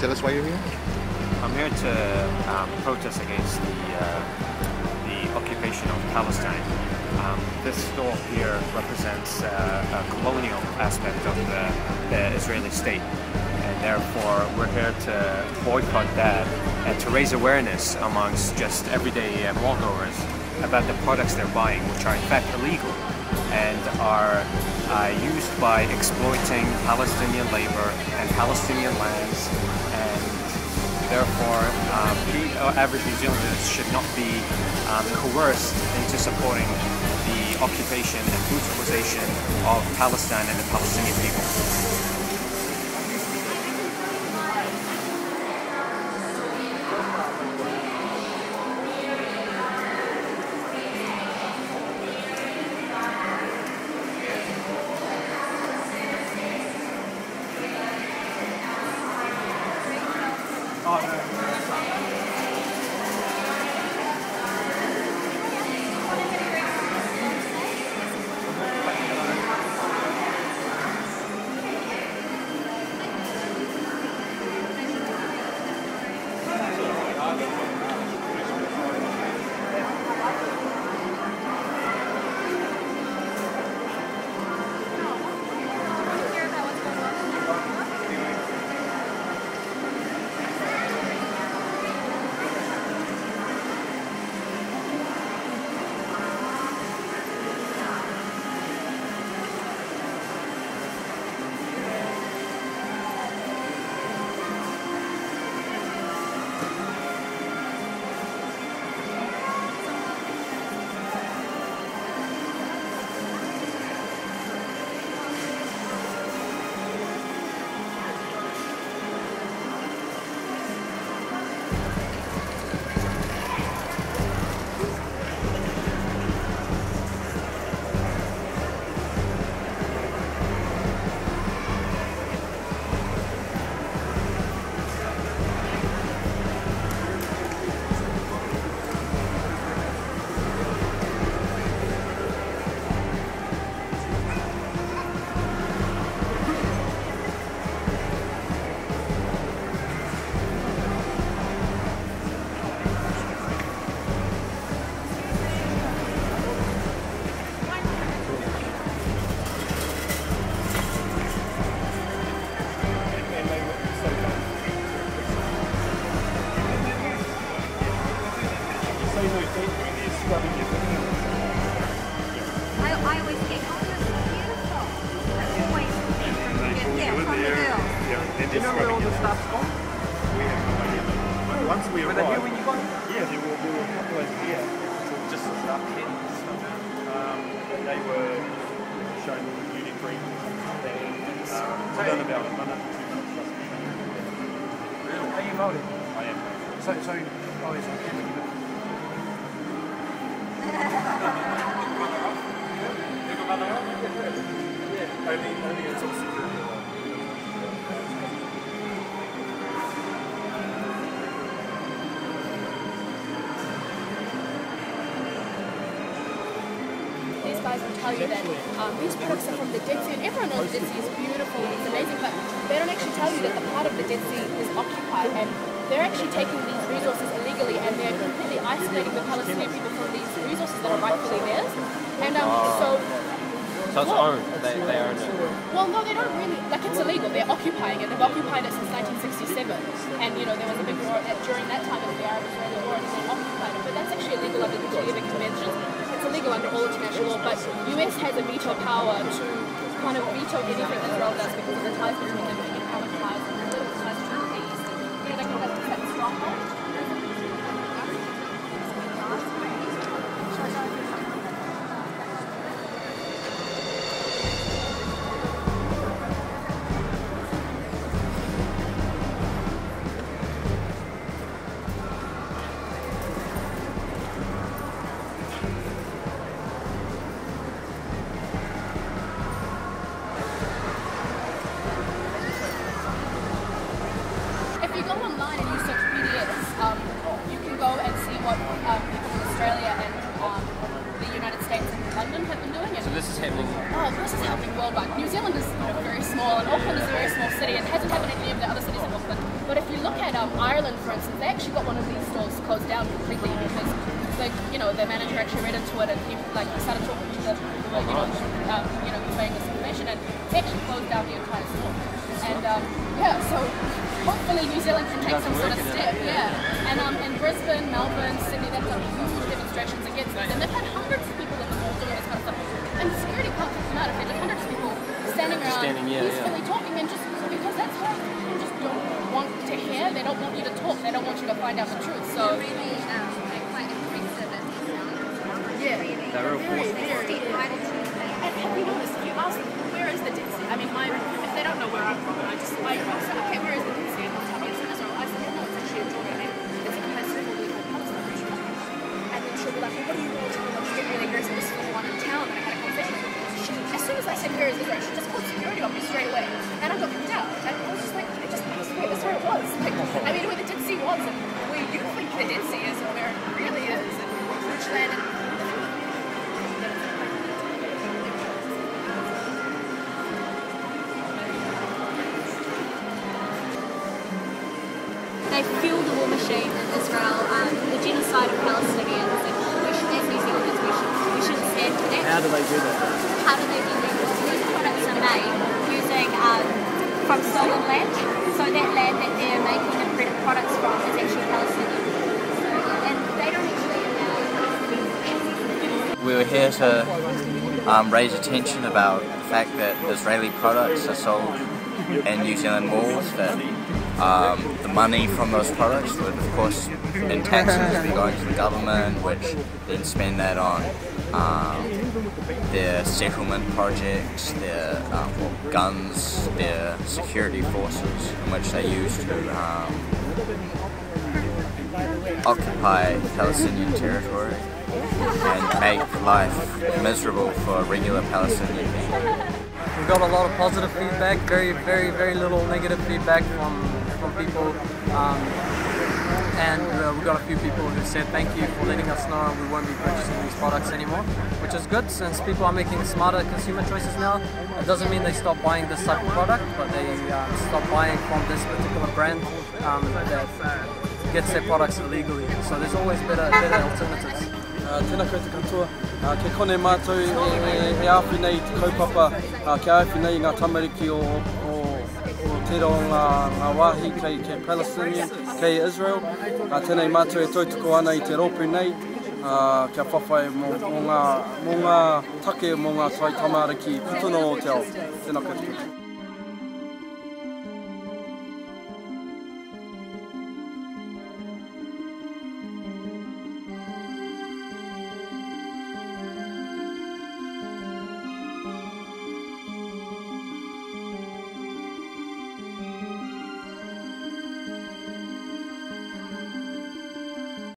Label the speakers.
Speaker 1: tell us why you're here?
Speaker 2: I'm here to protest against the occupation of Palestine. This store here represents a colonial aspect of the Israeli state, and therefore we're here to boycott that and to raise awareness amongst just everyday mall goers about the products they're buying, which are in fact illegal and are used by exploiting Palestinian labor and Palestinian lands, and therefore average New Zealanders should not be coerced into supporting the occupation and brutalization of Palestine and the Palestinian people.
Speaker 3: I always think, oh, this is beautiful. Wait,
Speaker 4: Do you know where all the stuff's gone? We have no idea. But once we arrive... Were they here when you got? Yeah, there were a couple over here. Just the stuff in. They were shown duty free. I don't know about it. Really? Are you molding? I am. So, oh, it's on camera. Yeah, only it's all security.
Speaker 5: These guys will tell you that these products are from the Dead Sea, and everyone knows the Dead Sea is beautiful and it's amazing, but they don't actually tell you that the part of the Dead Sea is occupied, and they're actually taking these resources illegally, and they're completely isolating the Palestinian people from these resources that are rightfully theirs. And so
Speaker 2: it's owned. They own it.
Speaker 5: Well, no, they don't really. Like, it's illegal. They're occupying it. They've occupied it since 1967. And, you know, there was a big war during that time of the Arab-Israeli war, and they occupied it. But that's actually illegal under the Geneva Conventions. It's illegal under all international law. But US has a veto power to kind of veto anything Israel does because of the ties between them, the economic ties and the political ties to the East. You know, they can have that stronghold. If you go online and you search BDS, you can go and see what people in Australia and the United States and London have been doing.
Speaker 2: So this is happening.
Speaker 5: Oh, this is happening worldwide. New Zealand is very small, and Auckland is a very small city, and hasn't happened in any of the other cities in Auckland. But if you Ireland, for instance, they actually got one of these stores closed down completely because the manager actually read into it and he started talking to the conveying this information, and he actually closed down the entire store. And so hopefully New Zealand can take some sort of step. And in Brisbane, Melbourne, Sydney, they've done huge demonstrations against this, and they've had hundreds of people at the mall doing this kind of stuff. And security can't take them out if they've had hundreds of people standing around peacefully talking, and just because that's what people just don't want to hear. They don't want you to talk. They don't want you to find out the truth. So
Speaker 3: Really, quite impressive and
Speaker 5: they're real
Speaker 3: very
Speaker 5: And have you noticed, if you ask them, where is the Dead Sea? I mean, if they don't know where I'm from, I say, okay, where is the Dead Sea? And they'll tell me it's in Israel. I say, no, it's actually in Jordan. It's a place called Palestine. And then she'll be like, well, what do you want to do? She's getting really aggressive. This is the one in town that I had a conversation with. As soon as I said, where is Israel? She just called security on me straight away. And I got kicked out. And I was just like, I just asked where Israel was. Where the Dead Sea was, and where you think the Dead Sea is, and where it really is, and which land.
Speaker 3: They fuel the war machine in Israel, the genocide of Palestinians, and we should, as New Zealanders, we shouldn't stand for that.
Speaker 4: How do they do that?
Speaker 3: How do they do that? These products are made using from stolen land, so that land that they're making the products from is actually Palestinian. And they don't actually
Speaker 1: We were here to raise attention about the fact that Israeli products are sold in New Zealand malls, that the money from those products would, of course, in taxes, be going to the government, which then spend that on their settlement projects, their guns, their security forces, in which they use to occupy Palestinian territory and make life miserable for regular Palestinian people.
Speaker 6: We got a lot of positive feedback, very little negative feedback from people, and we got a few people who said thank you for letting us know we won't be purchasing these products anymore, which is good since people are making smarter consumer choices now. It doesn't mean they stop buying this type of product, but they stop buying from this particular brand that gets their products illegally. So there's always better alternatives.
Speaker 7: Tēnā koutou katoa, ke kone mātou e awhi nei te kaupapa, ke awhi nei ngā tamariki o te reo ngā wāhi kei Palestinian, kei Israel. Tēnei mātou e tautoko ana I te rōpū nei, kia whawhai mō ngā take mō ngā tai tamariki putono o te ao. Tēnā koutou.